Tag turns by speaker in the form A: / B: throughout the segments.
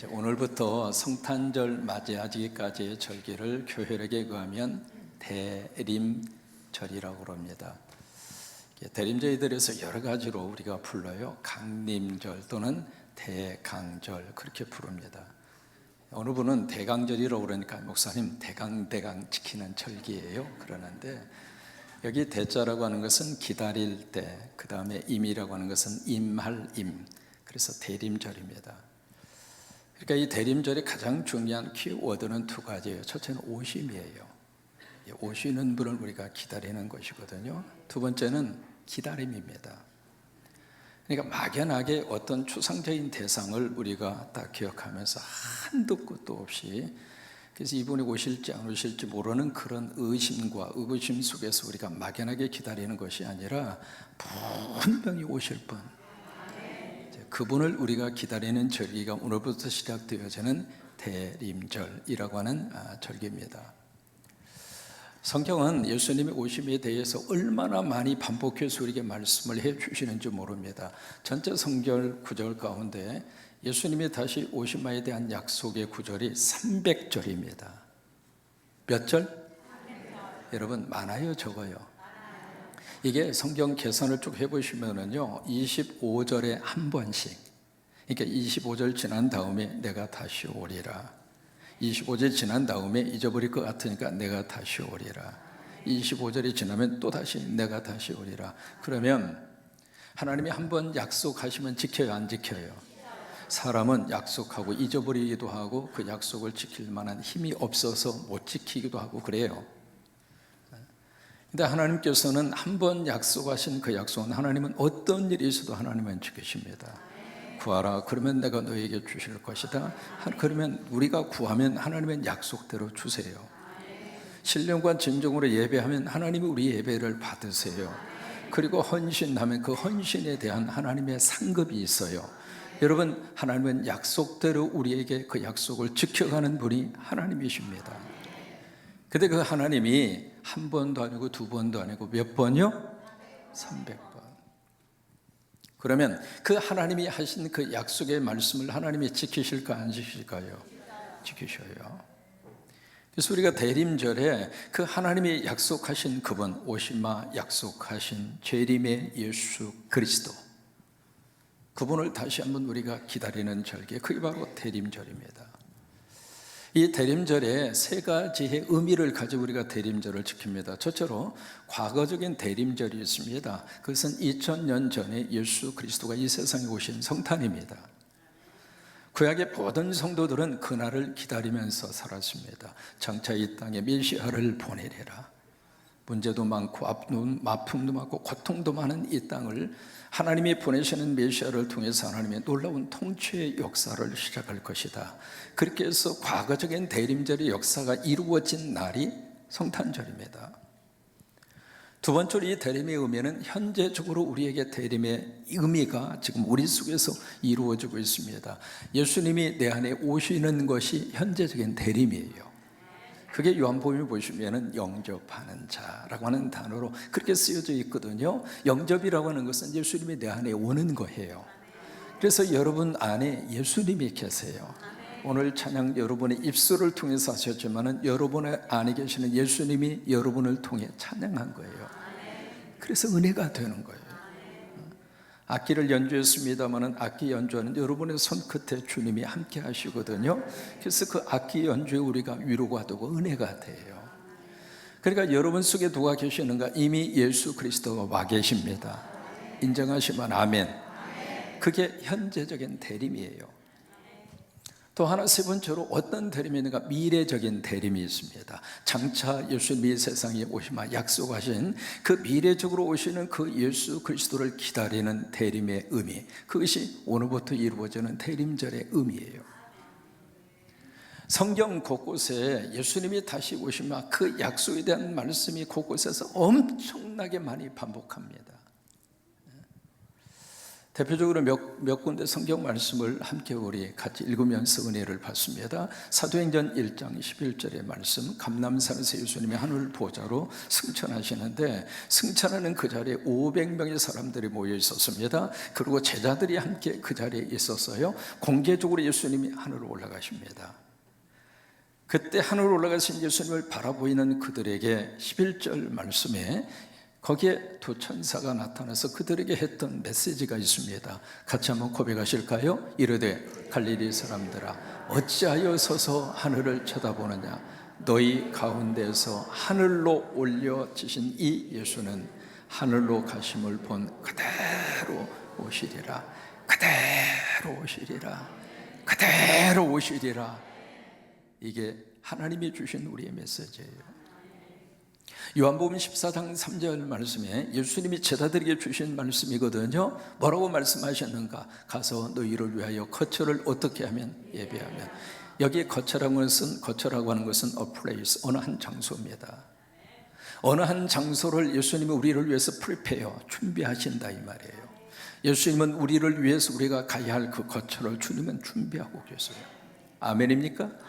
A: 오늘부터 성탄절 맞이하기까지의 절기를 교회력에 의하면 대림절이라고 합니다. 대림절에 대해서 여러 가지로 우리가 불러요. 강림절 또는 대강절 그렇게 부릅니다. 어느 분은 대강절이라고 그러니까 목사님 대강 지키는 절기예요 그러는데, 여기 대자라고 하는 것은 기다릴 때, 그 다음에 임이라고 하는 것은 임할 임, 그래서 대림절입니다. 그러니까 이 대림절의 가장 중요한 키워드는 두 가지예요. 첫째는 오심이에요. 오시는 분을 우리가 기다리는 것이거든요. 두 번째는 기다림입니다. 그러니까 막연하게 어떤 추상적인 대상을 우리가 딱 기억하면서 한도 끝도 없이, 그래서 이분이 오실지 안 오실지 모르는 그런 의심과 의구심 속에서 우리가 막연하게 기다리는 것이 아니라 분명히 오실 분, 그분을 우리가 기다리는 절기가 오늘부터 시작되어지는 대림절이라고 하는 절기입니다. 성경은 예수님의 오심에 대해서 얼마나 많이 반복해서 우리에게 말씀을 해 주시는지 모릅니다. 전체 성경 구절 가운데 예수님이 다시 오심에 대한 약속의 구절이 300절입니다. 몇 절? 300절. 여러분 많아요, 적어요? 이게 성경 계산을 쭉 해보시면은요, 25절에 한 번씩, 그러니까 25절 지난 다음에 내가 다시 오리라, 25절 지난 다음에 잊어버릴 것 같으니까 내가 다시 오리라, 25절이 지나면 또 다시 내가 다시 오리라. 그러면 하나님이 한 번 약속하시면 지켜요, 안 지켜요? 사람은 약속하고 잊어버리기도 하고 그 약속을 지킬 만한 힘이 없어서 못 지키기도 하고 그래요. 근데 하나님께서는 한 번 약속하신 그 약속은, 하나님은 어떤 일이 있어도 하나님은 지키십니다. 구하라 그러면 내가 너에게 주실 것이다. 그러면 우리가 구하면 하나님은 약속대로 주세요. 신령과 진정으로 예배하면 하나님이 우리 예배를 받으세요. 그리고 헌신하면 그 헌신에 대한 하나님의 상급이 있어요. 여러분, 하나님은 약속대로 우리에게 그 약속을 지켜가는 분이 하나님이십니다. 근데 그 하나님이 한 번도 아니고 두 번도 아니고 몇 번이요? 300번. 그러면 그 하나님이 하신 그 약속의 말씀을 하나님이 지키실까 안 지키실까요? 지키셔요. 그래서 우리가 대림절에 그 하나님이 약속하신 그분, 오시마 약속하신 재림의 예수 그리스도, 그분을 다시 한번 우리가 기다리는 절기, 그게 바로 대림절입니다. 이 대림절에 세 가지의 의미를 가지고 우리가 대림절을 지킵니다. 첫째로 과거적인 대림절이 있습니다. 그것은 2000년 전에 예수 그리스도가 이 세상에 오신 성탄입니다. 구약의 모든 성도들은 그날을 기다리면서 살았습니다. 장차 이 땅에 메시아를 보내리라. 문제도 많고 아픔도 많고 고통도 많은 이 땅을 하나님이 보내시는 메시아를 통해서 하나님의 놀라운 통치의 역사를 시작할 것이다. 그렇게 해서 과거적인 대림절의 역사가 이루어진 날이 성탄절입니다. 두 번째로 이 대림의 의미는 현재적으로 우리에게 대림의 의미가 지금 우리 속에서 이루어지고 있습니다. 예수님이 내 안에 오시는 것이 현재적인 대림이에요. 그게 요한복음에 보시면 영접하는 자라고 하는 단어로 그렇게 쓰여져 있거든요. 영접이라고 하는 것은 예수님이 내 안에 오는 거예요. 그래서 여러분 안에 예수님이 계세요. 오늘 찬양 여러분의 입술을 통해서 하셨지만 여러분 안에 계시는 예수님이 여러분을 통해 찬양한 거예요. 그래서 은혜가 되는 거예요. 악기를 연주했습니다만 악기 연주하는 여러분의 손끝에 주님이 함께 하시거든요. 그래서 그 악기 연주에 우리가 위로가 되고 은혜가 돼요. 그러니까 여러분 속에 누가 계시는가? 이미 예수 그리스도가 와 계십니다. 인정하시면 아멘. 그게 현재적인 대림이에요. 또 하나, 세 번째로 어떤 대림이 있는가? 미래적인 대림이 있습니다. 장차 예수님이 세상에 오시마 약속하신 그 미래적으로 오시는 그 예수 그리스도를 기다리는 대림의 의미, 그것이 오늘부터 이루어지는 대림절의 의미예요. 성경 곳곳에 예수님이 다시 오시마 그 약속에 대한 말씀이 곳곳에서 엄청나게 많이 반복합니다. 대표적으로 몇 군데 성경 말씀을 함께 우리 같이 읽으면서 은혜를 받습니다. 사도행전 1장 11절의 말씀, 감람산에서 예수님이 하늘 보좌로 승천하시는데 승천하는 그 자리에 500명의 사람들이 모여 있었습니다. 그리고 제자들이 함께 그 자리에 있었어요. 공개적으로 예수님이 하늘로 올라가십니다. 그때 하늘로 올라가신 예수님을 바라보이는 그들에게 11절 말씀에 거기에 두 천사가 나타나서 그들에게 했던 메시지가 있습니다. 같이 한번 고백하실까요? 이르되 갈릴리 사람들아 어찌하여 서서 하늘을 쳐다보느냐. 너희 가운데서 하늘로 올려지신 이 예수는 하늘로 가심을 본 그대로 오시리라. 그대로 오시리라. 그대로 오시리라. 이게 하나님이 주신 우리의 메시지예요. 요한복음 14장 3절 말씀에 예수님이 제자들에게 주신 말씀이거든요. 뭐라고 말씀하셨는가? 가서 너희를 위하여 거처를 어떻게 하면? 예배하면. 여기 거처라고 하는 것은 a place, 어느 한 장소입니다. 어느 한 장소를 예수님이 우리를 위해서 prepare, 준비하신다 이 말이에요. 예수님은 우리를 위해서 우리가 가야 할 그 거처를 주님은 준비하고 계세요. 아멘입니까?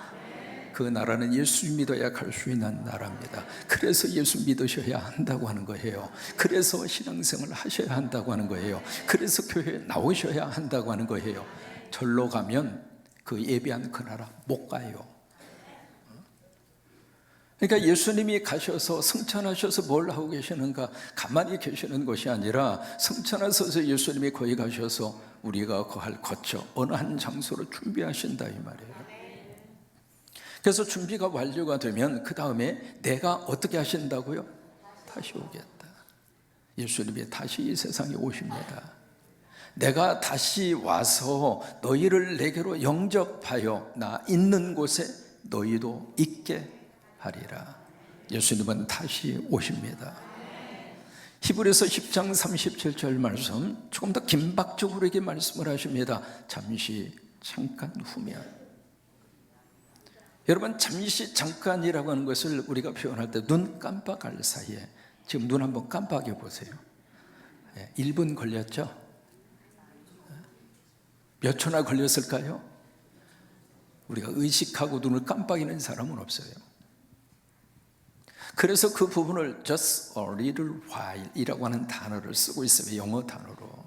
A: 그 나라는 예수 믿어야 갈 수 있는 나라입니다. 그래서 예수 믿으셔야 한다고 하는 거예요. 그래서 신앙생활을 하셔야 한다고 하는 거예요. 그래서 교회에 나오셔야 한다고 하는 거예요. 절로 가면 그 예비한 그 나라 못 가요. 그러니까 예수님이 가셔서 승천하셔서 뭘 하고 계시는가? 가만히 계시는 것이 아니라 승천하셔서 예수님이 거기 가셔서 우리가 거할 거처 어느 한 장소를 준비하신다 이 말이에요. 그래서 준비가 완료가 되면 그 다음에 내가 어떻게 하신다고요? 다시 오겠다. 예수님이 다시 이 세상에 오십니다. 내가 다시 와서 너희를 내게로 영접하여 나 있는 곳에 너희도 있게 하리라. 예수님은 다시 오십니다. 히브리서 10장 37절 말씀 조금 더 긴박적으로 이렇게 말씀을 하십니다. 잠시 잠깐 후면. 여러분 잠시 잠깐이라고 하는 것을 우리가 표현할 때 눈 깜빡할 사이에 지금 눈 한번 깜빡여 보세요. 1분 걸렸죠? 몇 초나 걸렸을까요? 우리가 의식하고 눈을 깜빡이는 사람은 없어요. 그래서 그 부분을 just a little while 이라고 하는 단어를 쓰고 있어요. 영어 단어로.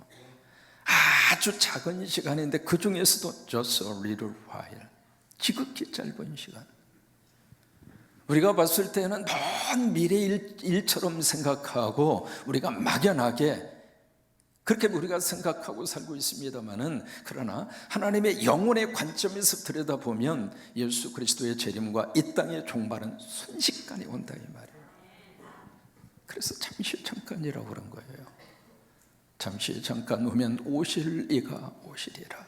A: 아주 작은 시간인데 그 중에서도 just a little while, 지극히 짧은 시간. 우리가 봤을 때는 먼 미래의 일처럼 생각하고 우리가 막연하게 그렇게 우리가 생각하고 살고 있습니다만은, 그러나 하나님의 영혼의 관점에서 들여다보면 예수 그리스도의 재림과 이 땅의 종말은 순식간에 온다 이 말이에요. 그래서 잠시 잠깐이라고 그런 거예요. 잠시 잠깐 오면 오실 이가 오시리라.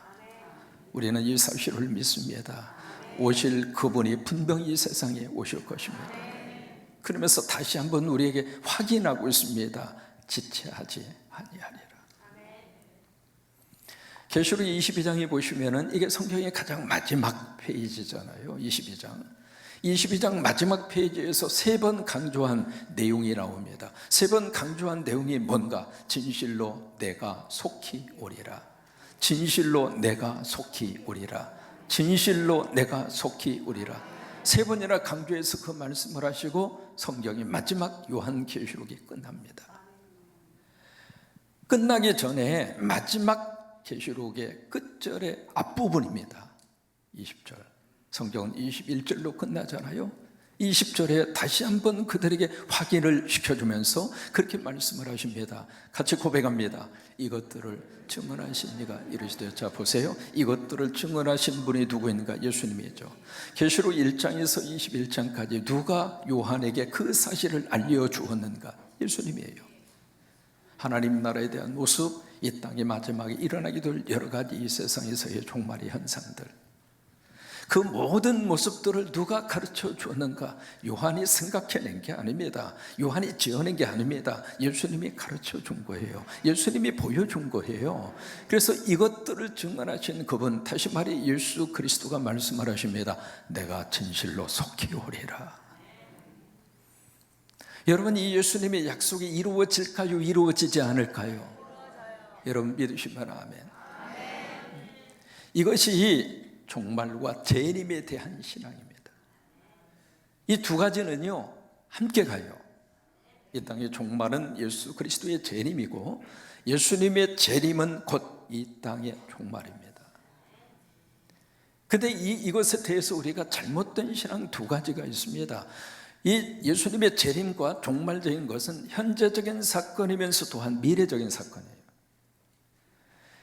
A: 우리는 이 사실을 믿습니다. 오실 그분이 분명히 이 세상에 오실 것입니다. 그러면서 다시 한번 우리에게 확인하고 있습니다. 지체하지 아니하리라. 계시록 22장에 보시면은 이게 성경의 가장 마지막 페이지잖아요. 22장 마지막 페이지에서 3번 강조한 내용이 나옵니다. 3번 강조한 내용이 뭔가? 진실로 내가 속히 오리라. 진실로 내가 속히 오리라. 진실로 내가 속히 오리라. 3번이나 강조해서 그 말씀을 하시고 성경의 마지막 요한계시록이 끝납니다. 끝나기 전에 마지막 계시록의 끝절의 앞부분입니다. 20절. 성경은 21절로 끝나잖아요. 20절에 다시 한번 그들에게 확인을 시켜주면서 그렇게 말씀을 하십니다. 같이 고백합니다. 이것들을 증언하신 이가 이르시되. 자 보세요. 이것들을 증언하신 분이 누구인가? 예수님이죠. 계시록 1장에서 21장까지 누가 요한에게 그 사실을 알려주었는가? 예수님이에요. 하나님 나라에 대한 모습, 이 땅의 마지막에 일어나게 될 여러 가지 이 세상에서의 종말의 현상들, 그 모든 모습들을 누가 가르쳐 주었는가? 요한이 생각해낸 게 아닙니다. 요한이 지어낸 게 아닙니다. 예수님이 가르쳐 준 거예요. 예수님이 보여준 거예요. 그래서 이것들을 증언하신 그분, 다시 말해 예수 그리스도가 말씀을 하십니다. 내가 진실로 속히 오리라. 여러분, 이 예수님의 약속이 이루어질까요? 이루어지지 않을까요? 여러분 믿으시면 아멘. 이것이 종말과 재림에 대한 신앙입니다. 이 두 가지는요 함께 가요. 이 땅의 종말은 예수 그리스도의 재림이고 예수님의 재림은 곧 이 땅의 종말입니다. 근데 이것에 대해서 우리가 잘못된 신앙 두 가지가 있습니다. 이 예수님의 재림과 종말적인 것은 현재적인 사건이면서 또한 미래적인 사건이에요.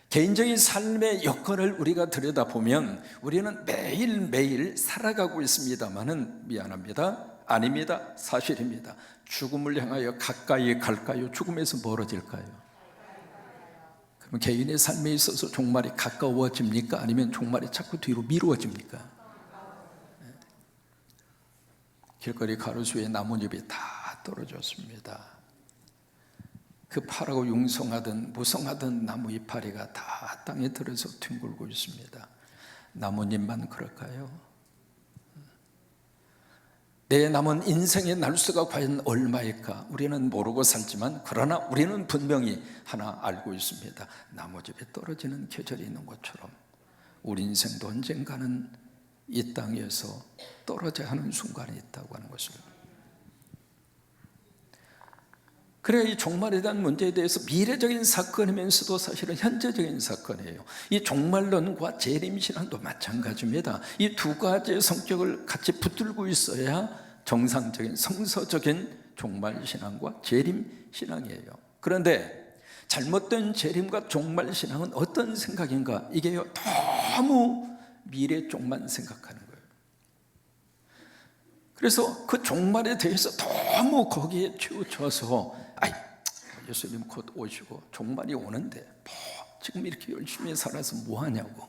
A: 개인적인 삶의 여건을 우리가 들여다보면 우리는 매일매일 살아가고 있습니다만은 미안합니다. 아닙니다. 사실입니다. 죽음을 향하여 가까이 갈까요? 죽음에서 멀어질까요? 그럼 개인의 삶에 있어서 종말이 가까워집니까? 아니면 종말이 자꾸 뒤로 미루어집니까? 길거리 가로수에 나뭇잎이 다 떨어졌습니다. 그 파랗고 융성하던 무성하던 나무 이파리가 다 땅에 들어서 뒹굴고 있습니다. 나뭇잎만 그럴까요? 내 남은 인생의 날수가 과연 얼마일까? 우리는 모르고 살지만 그러나 우리는 분명히 하나 알고 있습니다. 나무집에 떨어지는 계절이 있는 것처럼 우리 인생도 언젠가는 이 땅에서 떨어져야 하는 순간이 있다고 하는 것을. 그래야 이 종말에 대한 문제에 대해서 미래적인 사건이면서도 사실은 현재적인 사건이에요. 이 종말론과 재림신앙도 마찬가지입니다. 이 두 가지의 성격을 같이 붙들고 있어야 정상적인 성서적인 종말신앙과 재림신앙이에요. 그런데 잘못된 재림과 종말신앙은 어떤 생각인가? 이게요 너무 미래 쪽만 생각하는 거예요. 그래서 그 종말에 대해서 너무 거기에 치우쳐서 예수님 곧 오시고 종말이 오는데 뭐 지금 이렇게 열심히 살아서 뭐 하냐고.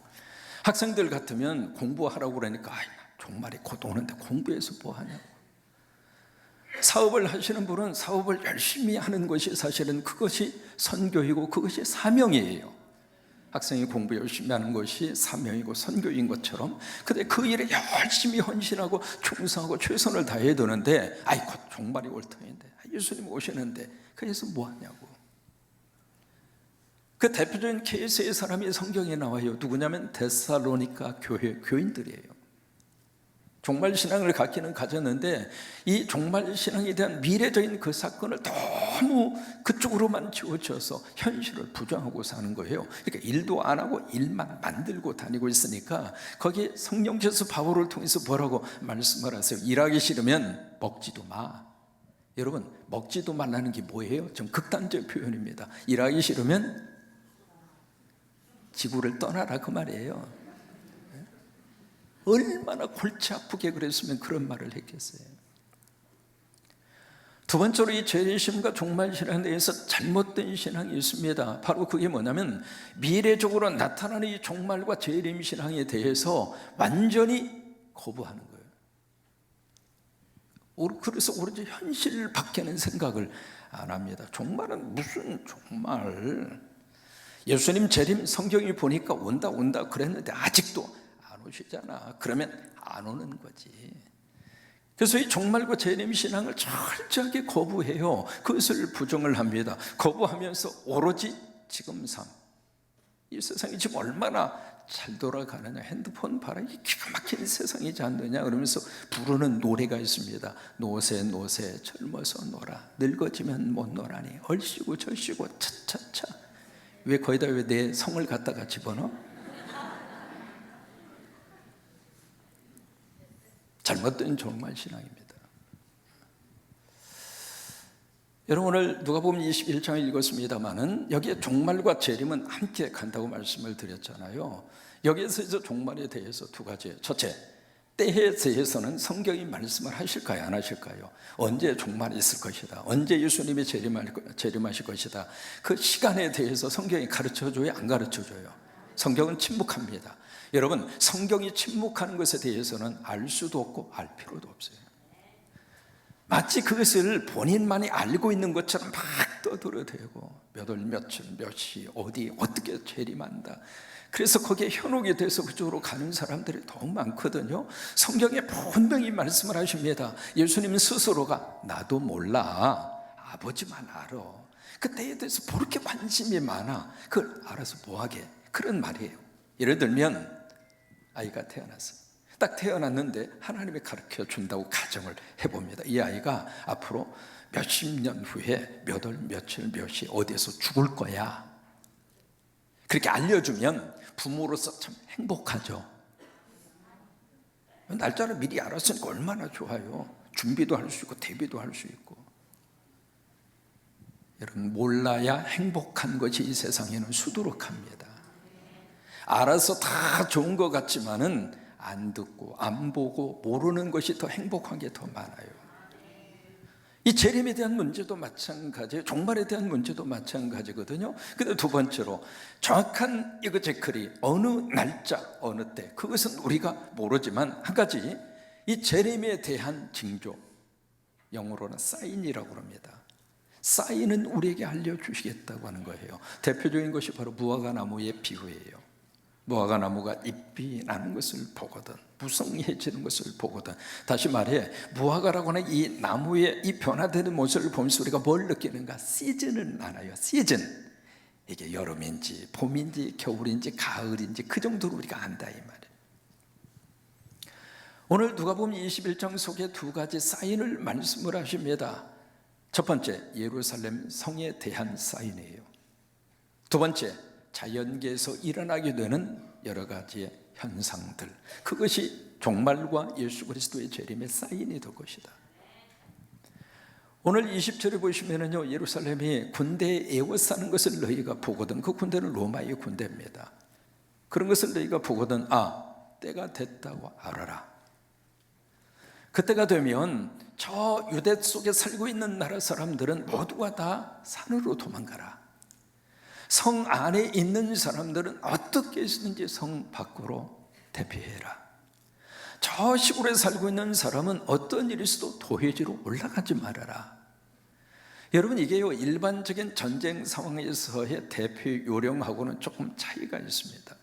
A: 학생들 같으면 공부하라고 그러니까 종말이 곧 오는데 공부해서 뭐 하냐고. 사업을 하시는 분은 사업을 열심히 하는 것이 사실은 그것이 선교이고 그것이 사명이에요. 학생이 공부 열심히 하는 것이 사명이고 선교인 것처럼, 근데 그 일에 열심히 헌신하고 충성하고 최선을 다해야 되는데 곧 종말이 올 터인데 예수님 오시는데 그래서 뭐 하냐고. 그 대표적인 케이스의 사람이 성경에 나와요. 누구냐면 데살로니가 교회 교인들이에요. 종말신앙을 갖기는 가졌는데 이 종말신앙에 대한 미래적인 그 사건을 너무 그쪽으로만 치우쳐서 현실을 부정하고 사는 거예요. 그러니까 일도 안 하고 일만 만들고 다니고 있으니까 거기에 성령께서 바울을 통해서 뭐라고 말씀을 하세요? 일하기 싫으면 먹지도 마. 여러분, 먹지도 말라는 게 뭐예요? 좀 극단적 표현입니다. 일하기 싫으면 지구를 떠나라 그 말이에요. 얼마나 골치 아프게 그랬으면 그런 말을 했겠어요. 두 번째로 이 재림신과 종말신앙에 대해서 잘못된 신앙이 있습니다. 바로 그게 뭐냐면 미래적으로 나타나는 이 종말과 재림신앙에 대해서 완전히 거부하는 거예요. 그래서 오로지 현실 밖에는 생각을 안 합니다. 종말은 무슨 종말. 예수님 재림 성경이 보니까 온다 그랬는데 아직도 오시잖아. 그러면 안 오는 거지. 그래서 이 종말과 재림신앙을 철저하게 거부해요. 그것을 부정을 합니다. 거부하면서 오로지 지금 삶, 이 세상이 지금 얼마나 잘 돌아가느냐, 핸드폰 봐라, 이 기가 막힌 세상이지 않느냐 그러면서 부르는 노래가 있습니다. 노새 젊어서 놀아, 늙어지면 못 놀아니, 얼씨구 절씨구 차차차. 왜 거기다 왜 내 성을 갖다가 집어넣어? 잘못된 종말신앙입니다. 여러분, 오늘 누가복음 21장을 읽었습니다마는 여기에 종말과 재림은 함께 간다고 말씀을 드렸잖아요. 여기에서 이제 종말에 대해서 두 가지. 첫째, 때에 대해서는 성경이 말씀을 하실까요? 안 하실까요? 언제 종말이 있을 것이다, 언제 예수님이 재림하실 것이다, 그 시간에 대해서 성경이 가르쳐줘요? 안 가르쳐줘요? 성경은 침묵합니다. 여러분, 성경이 침묵하는 것에 대해서는 알 수도 없고 알 필요도 없어요. 마치 그것을 본인만이 알고 있는 것처럼 막 떠들어대고 몇 월 며칠 몇 시 어디 어떻게 재림한다, 그래서 거기에 현혹이 돼서 그쪽으로 가는 사람들이 너무 많거든요. 성경에 분명히 말씀을 하십니다. 예수님 스스로가 나도 몰라, 아버지만 알아. 그때에 대해서 그렇게 관심이 많아. 그걸 알아서 뭐하게, 그런 말이에요. 예를 들면 아이가 태어났어. 딱 태어났는데 하나님이 가르쳐 준다고 가정을 해봅니다. 이 아이가 앞으로 몇십 년 후에 몇 월 며칠 몇 시 어디에서 죽을 거야. 그렇게 알려주면 부모로서 참 행복하죠. 날짜를 미리 알았으니까 얼마나 좋아요. 준비도 할 수 있고 대비도 할 수 있고. 여러분, 몰라야 행복한 것이 이 세상에는 수두룩합니다. 알아서 다 좋은 것 같지만은 안 듣고 안 보고 모르는 것이 더 행복한 게 더 많아요. 이 재림에 대한 문제도 마찬가지예요. 종말에 대한 문제도 마찬가지거든요. 근데 두 번째로 정확한 이그제클이 어느 날짜 어느 때, 그것은 우리가 모르지만 한 가지, 이 재림에 대한 징조, 영어로는 사인이라고 합니다. 사인은 우리에게 알려주시겠다고 하는 거예요. 대표적인 것이 바로 무화과 나무의 비유예요. 무화과 나무가 잎이 나는 것을 보거든, 무성해지는 것을 보거든. 다시 말해, 무화과라고 하는 이 나무의 이 변화되는 모습을 보면서 우리가 뭘 느끼는가? 시즌을 알아요. 시즌. 이게 여름인지 봄인지 겨울인지 가을인지 그 정도로 우리가 안다 이 말이에요. 오늘 누가복음 21장 속에 두 가지 사인을 말씀을 하십니다. 첫 번째, 예루살렘 성에 대한 사인이에요. 두 번째, 자연계에서 일어나게 되는 여러 가지의 현상들, 그것이 종말과 예수 그리스도의 재림의 사인이 될 것이다. 오늘 20절에 보시면은요, 예루살렘이 군대에 에워싸는 것을 너희가 보거든. 그 군대는 로마의 군대입니다. 그런 것을 너희가 보거든. 아, 때가 됐다고 알아라. 그때가 되면 저 유대 속에 살고 있는 나라 사람들은 모두가 다 산으로 도망가라. 성 안에 있는 사람들은 어떻게 했는지 성 밖으로 대피해라. 저 시골에 살고 있는 사람은 어떤 일이 있어도 도회지로 올라가지 말아라. 여러분, 이게요, 일반적인 전쟁 상황에서의 대피 요령하고는 조금 차이가 있습니다.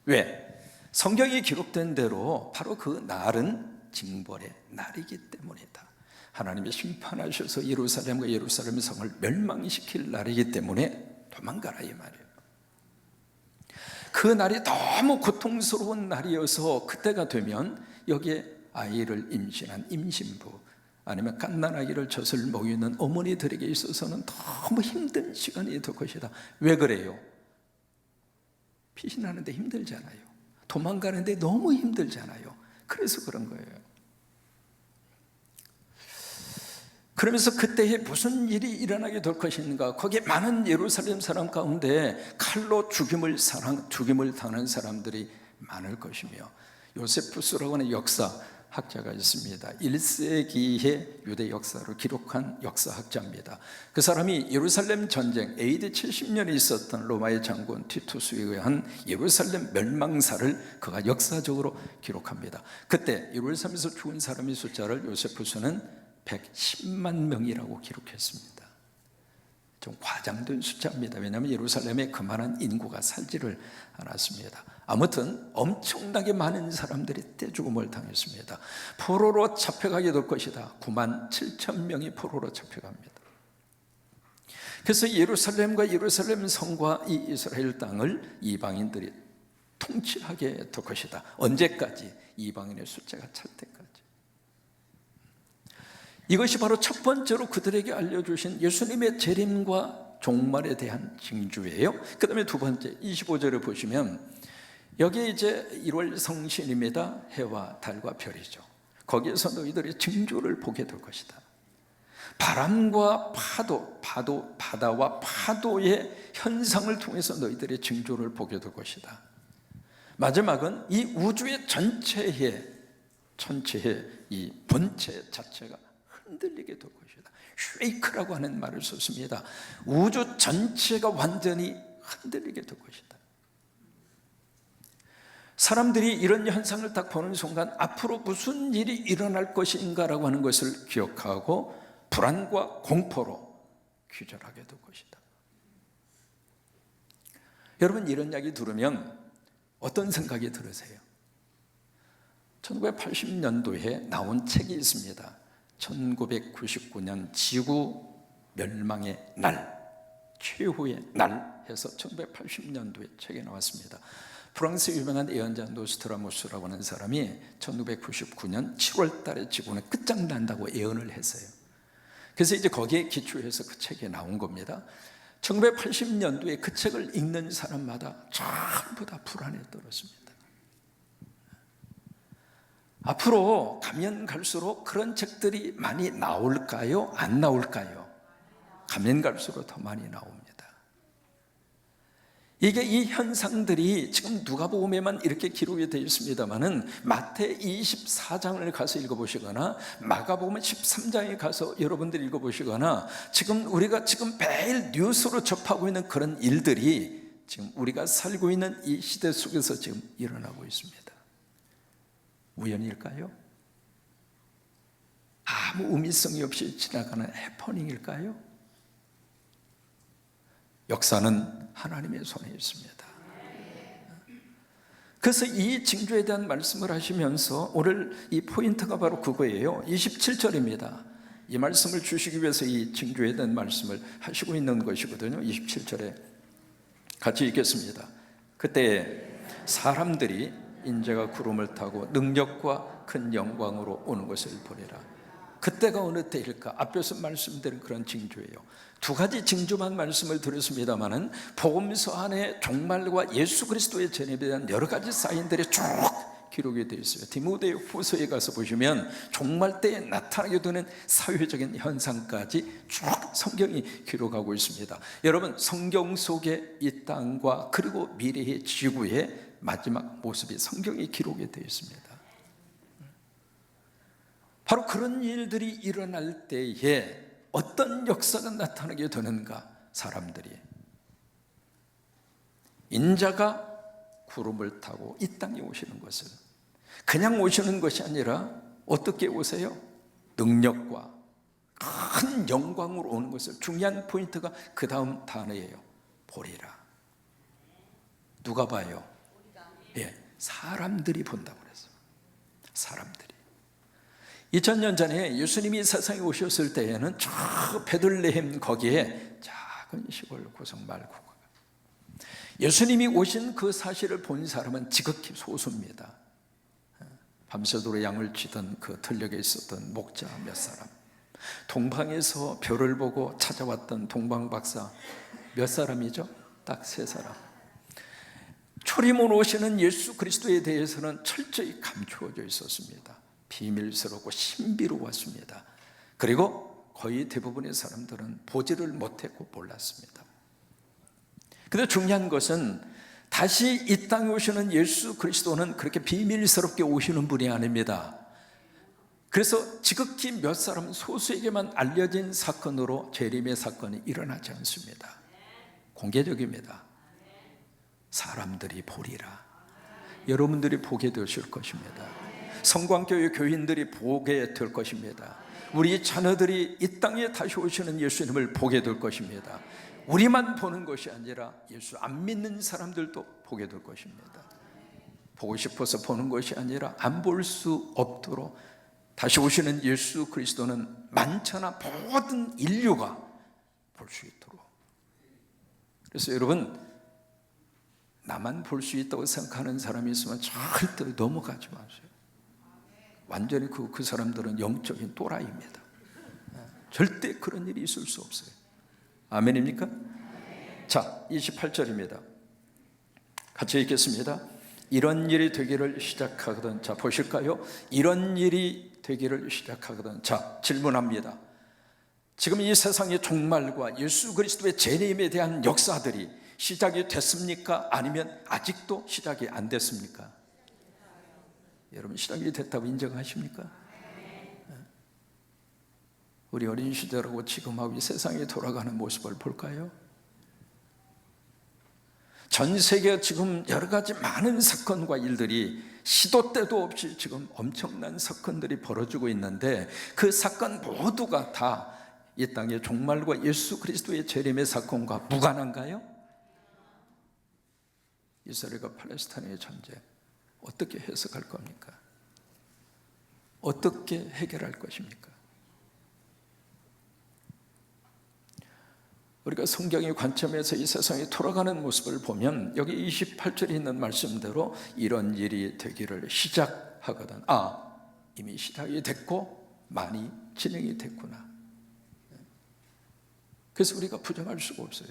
A: 왜? 성경이 기록된 대로 바로 그 날은 징벌의 날이기 때문이다. 하나님이 심판하셔서 예루살렘과 예루살렘 성을 멸망시킬 날이기 때문에 도망가라 이 말이에요. 그 날이 너무 고통스러운 날이어서 그때가 되면 여기에 아이를 임신한 임신부, 아니면 갓난아기를 젖을 먹이는 어머니들에게 있어서는 너무 힘든 시간이 될 것이다. 왜 그래요? 피신하는데 힘들잖아요. 도망가는데 너무 힘들잖아요. 그래서 그런 거예요. 그러면서 그때에 무슨 일이 일어나게 될 것인가? 거기에 많은 예루살렘 사람 가운데 칼로 죽임을 당하는 사람들이 많을 것이며, 요세푸스라고 하는 역사학자가 있습니다. 1세기의 유대 역사를 기록한 역사학자입니다. 그 사람이 예루살렘 전쟁 AD 70년에 있었던 로마의 장군 티투스에 의한 예루살렘 멸망사를 그가 역사적으로 기록합니다. 그때 예루살렘에서 죽은 사람의 숫자를 요세푸스는 110만 명이라고 기록했습니다. 좀 과장된 숫자입니다. 왜냐하면 예루살렘에 그만한 인구가 살지를 않았습니다. 아무튼 엄청나게 많은 사람들이 떼죽음을 당했습니다. 포로로 잡혀가게 될 것이다. 9만 7천 명이 포로로 잡혀갑니다. 그래서 예루살렘과 예루살렘 성과 이 이스라엘 땅을 이방인들이 통치하게 될 것이다. 언제까지? 이방인의 숫자가 찰 때까지. 이것이 바로 첫 번째로 그들에게 알려주신 예수님의 재림과 종말에 대한 징조예요. 그 다음에 두 번째 25절을 보시면 여기에 이제 1월 성신입니다. 해와 달과 별이죠. 거기에서 너희들이 징조를 보게 될 것이다. 바람과 바다와 파도의 현상을 통해서 너희들의 징조를 보게 될 것이다. 마지막은 이 우주의 전체의 이 본체 자체가 흔들리게 될 것이다. 쉐이크라고 하는 말을 썼습니다. 우주 전체가 완전히 흔들리게 될 것이다. 사람들이 이런 현상을 딱 보는 순간 앞으로 무슨 일이 일어날 것인가라고 하는 것을 기억하고 불안과 공포로 기절하게 될 것이다. 여러분, 이런 이야기 들으면 어떤 생각이 들으세요? 1980년도에 나온 책이 있습니다. 1999년 지구 멸망의 날, 최후의 날 해서 1980년도에 책이 나왔습니다. 프랑스 유명한 예언자 노스트라무스라고 하는 사람이 1999년 7월 달에 지구는 끝장난다고 예언을 했어요. 그래서 이제 거기에 기초해서 그 책이 나온 겁니다. 1980년도에 그 책을 읽는 사람마다 전부 다 불안에 떨었습니다. 앞으로 가면 갈수록 그런 책들이 많이 나올까요? 안 나올까요? 가면 갈수록 더 많이 나옵니다. 이게 이 현상들이 지금 누가복음에만 이렇게 기록이 되어 있습니다만은 마태 24장을 가서 읽어보시거나 마가복음 13장에 가서 여러분들이 읽어보시거나 지금 우리가 지금 매일 뉴스로 접하고 있는 그런 일들이 지금 우리가 살고 있는 이 시대 속에서 지금 일어나고 있습니다. 우연일까요? 아무 의미성이 없이 지나가는 해퍼닝일까요? 역사는 하나님의 손에 있습니다. 그래서 이 징조에 대한 말씀을 하시면서 오늘 이 포인트가 바로 그거예요. 27절입니다. 이 말씀을 주시기 위해서 이 징조에 대한 말씀을 하시고 있는 것이거든요. 27절에 같이 읽겠습니다. 그때 사람들이 인자가 구름을 타고 능력과 큰 영광으로 오는 것을 보리라. 그때가 어느 때일까? 앞에서 말씀드린 그런 징조예요. 두 가지 징조만 말씀을 드렸습니다마는 복음서 안에 종말과 예수 그리스도의 재림에 대한 여러 가지 사인들이 쭉 기록이 되어 있어요. 디모데 후서에 가서 보시면 종말 때에 나타나게 되는 사회적인 현상까지 쭉 성경이 기록하고 있습니다. 여러분, 성경 속에 이 땅과 그리고 미래의 지구의 마지막 모습이 성경에 기록이 되어 있습니다. 바로 그런 일들이 일어날 때에 어떤 역사가 나타나게 되는가? 사람들이 인자가 구름을 타고 이 땅에 오시는 것을 그냥 오시는 것이 아니라 어떻게 오세요? 능력과 큰 영광으로 오는 것을, 중요한 포인트가 그 다음 단어예요. 보리라. 누가 봐요? 예, 사람들이 본다고 그랬어요. 사람들이. 2000년 전에 예수님이 세상에 오셨을 때에는 저 베들레헴 거기에 작은 시골 구석 말고가 예수님이 오신 그 사실을 본 사람은 지극히 소수입니다. 밤새도록 양을 치던 그 들녘에 있었던 목자 몇 사람, 동방에서 별을 보고 찾아왔던 동방 박사 몇 사람이죠? 딱 3사람. 초림으로 오시는 예수 그리스도에 대해서는 철저히 감추어져 있었습니다. 비밀스럽고 신비로웠습니다. 그리고 거의 대부분의 사람들은 보지를 못했고 몰랐습니다. 그런데 중요한 것은 다시 이 땅에 오시는 예수 그리스도는 그렇게 비밀스럽게 오시는 분이 아닙니다. 그래서 지극히 몇 사람 소수에게만 알려진 사건으로 재림의 사건이 일어나지 않습니다. 공개적입니다. 사람들이 보리라. 여러분들이 보게 되실 것입니다. 성광교회 교인들이 보게 될 것입니다. 우리 자녀들이 이 땅에 다시 오시는 예수님을 보게 될 것입니다. 우리만 보는 것이 아니라 예수 안 믿는 사람들도 보게 될 것입니다. 보고 싶어서 보는 것이 아니라 안 볼 수 없도록 다시 오시는 예수 그리스도는 만천하 모든 인류가 볼 수 있도록. 그래서 여러분, 나만 볼 수 있다고 생각하는 사람이 있으면 절대 넘어가지 마세요. 완전히 그 사람들은 영적인 또라이입니다. 절대 그런 일이 있을 수 없어요. 아멘입니까? 자, 28절입니다. 같이 읽겠습니다. 이런 일이 되기를 시작하거든. 자, 보실까요? 이런 일이 되기를 시작하거든. 자, 질문합니다. 지금 이 세상의 종말과 예수 그리스도의 재림에 대한 역사들이 시작이 됐습니까? 아니면 아직도 시작이 안 됐습니까? 여러분, 시작이 됐다고 인정하십니까? 우리 어린 시절하고 지금하고 이 세상이 돌아가는 모습을 볼까요? 전 세계 지금 여러 가지 많은 사건과 일들이 시도 때도 없이 지금 엄청난 사건들이 벌어지고 있는데 그 사건 모두가 다 이 땅의 종말과 예수 그리스도의 재림의 사건과 무관한가요? 이스라엘과 팔레스타인의 전쟁 어떻게 해석할 겁니까? 어떻게 해결할 것입니까? 우리가 성경의 관점에서 이 세상이 돌아가는 모습을 보면 여기 28절에 있는 말씀대로 이런 일이 되기를 시작하거든. 이미 시작이 됐고 많이 진행이 됐구나. 그래서 우리가 부정할 수가 없어요.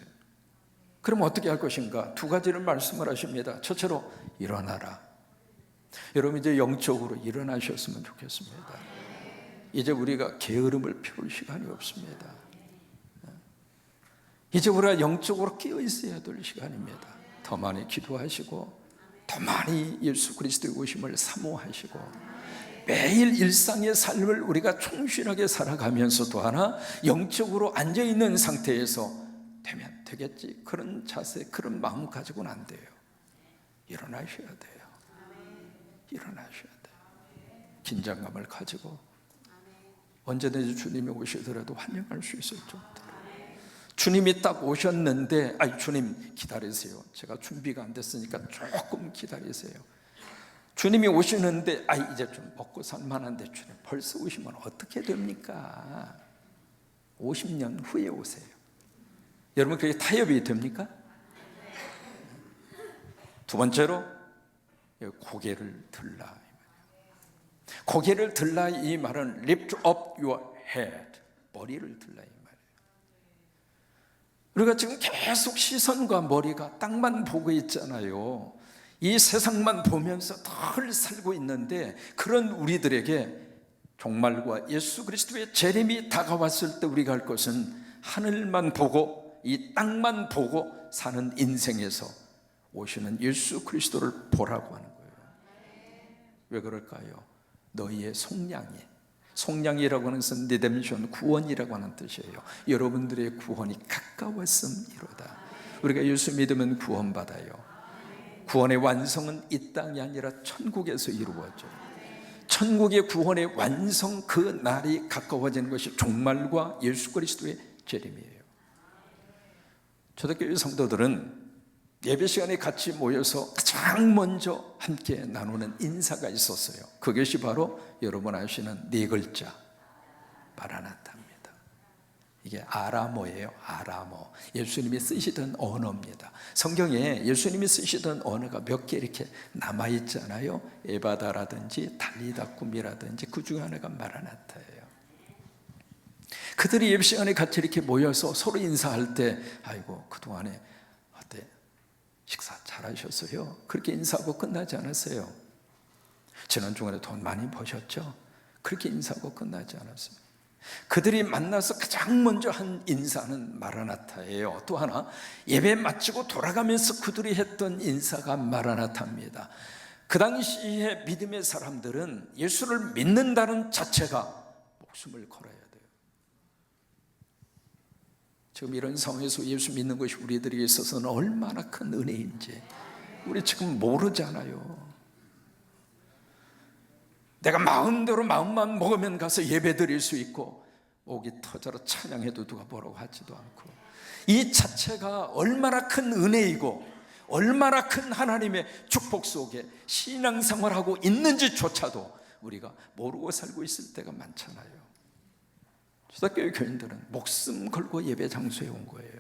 A: 그럼 어떻게 할 것인가? 두 가지를 말씀을 하십니다. 첫째로 일어나라. 여러분 이제 영적으로 일어나셨으면 좋겠습니다. 이제 우리가 게으름을 피울 시간이 없습니다. 이제 우리가 영적으로 깨어 있어야 될 시간입니다. 더 많이 기도하시고 더 많이 예수 그리스도의 오심을 사모하시고 매일 일상의 삶을 우리가 충실하게 살아가면서 또 하나 영적으로 앉아있는 상태에서 되면 되겠지, 그런 자세, 그런 마음 가지고는 안 돼요. 일어나셔야 돼요. 일어나셔야 돼요. 긴장감을 가지고 언제든지 주님이 오시더라도 환영할 수 있을 정도로. 주님이 딱 오셨는데 주님 기다리세요, 제가 준비가 안 됐으니까 조금 기다리세요. 주님이 오시는데 이제 좀 먹고 살만한데 주님 벌써 오시면 어떻게 됩니까? 50년 후에 오세요. 여러분 그게 타협이 됩니까? 두 번째로 고개를 들라. 고개를 들라 이 말은 lift up your head, 머리를 들라 이 말이에요. 우리가 지금 계속 시선과 머리가 땅만 보고 있잖아요. 이 세상만 보면서 덜 살고 있는데, 그런 우리들에게 종말과 예수 그리스도의 재림이 다가왔을 때 우리가 할 것은 하늘만 보고 이 땅만 보고 사는 인생에서 오시는 예수 그리스도를 보라고 하는 거예요. 왜 그럴까요? 너희의 속량이라고 하는 것은 리뎀션, 구원이라고 하는 뜻이에요. 여러분들의 구원이 가까웠음이로다. 우리가 예수 믿으면 구원받아요. 구원의 완성은 이 땅이 아니라 천국에서 이루어져요. 천국의 구원의 완성, 그 날이 가까워지는 것이 종말과 예수 그리스도의 재림이에요. 초대교회 성도들은 예배 시간에 같이 모여서 가장 먼저 함께 나누는 인사가 있었어요. 그것이 바로 여러분 아시는 네 글자 마라나타입니다. 이게 아람어예요. 아람어. 예수님이 쓰시던 언어입니다. 성경에 예수님이 쓰시던 언어가 몇 개 이렇게 남아있잖아요. 에바다라든지 달리다꿈이라든지 그 중에 하나가 마라나타예요. 그들이 예배 시간에 같이 이렇게 모여서 서로 인사할 때 그동안에 어때? 식사 잘하셨어요? 그렇게 인사하고 끝나지 않았어요. 지난 주간에 돈 많이 버셨죠? 그렇게 인사하고 끝나지 않았습니다. 그들이 만나서 가장 먼저 한 인사는 마라나타예요. 또 하나, 예배 마치고 돌아가면서 그들이 했던 인사가 마라나타입니다. 그 당시에 믿음의 사람들은 예수를 믿는다는 자체가 목숨을 걸어야 돼요. 지금 이런 상황에서 예수 믿는 것이 우리들에게 있어서는 얼마나 큰 은혜인지 우리 지금 모르잖아요. 내가 마음대로 마음만 먹으면 가서 예배 드릴 수 있고 목이 터져라 찬양해도 누가 뭐라고 하지도 않고, 이 자체가 얼마나 큰 은혜이고 얼마나 큰 하나님의 축복 속에 신앙생활하고 있는지조차도 우리가 모르고 살고 있을 때가 많잖아요. 초대교회 교인들은 목숨 걸고 예배 장소에 온 거예요.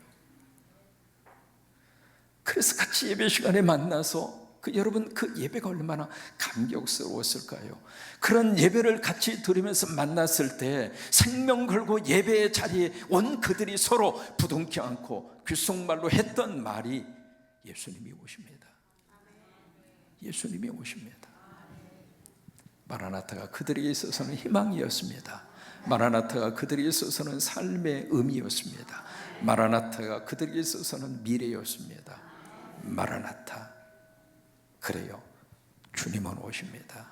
A: 그래서 같이 예배 시간에 만나서 여러분 그 예배가 얼마나 감격스러웠을까요? 그런 예배를 같이 드리면서 만났을 때 생명 걸고 예배의 자리에 온 그들이 서로 부둥켜 안고 귓속말로 했던 말이 예수님이 오십니다. 예수님이 오십니다. 마라나타가 그들에게 있어서는 희망이었습니다. 마라나타가 그들에게 있어서는 삶의 의미였습니다. 마라나타가 그들에게 있어서는 미래였습니다. 마라나타. 그래요. 주님은 오십니다.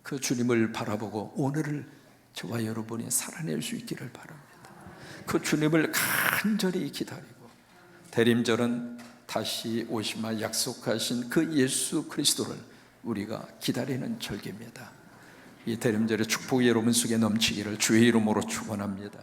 A: 그 주님을 바라보고 오늘을 저와 여러분이 살아낼 수 있기를 바랍니다. 그 주님을 간절히 기다리고, 대림절은 다시 오시마 약속하신 그 예수 그리스도를 우리가 기다리는 절기입니다. 이 대림절의 축복이 여러분 속에 넘치기를 주의 이름으로 축원합니다.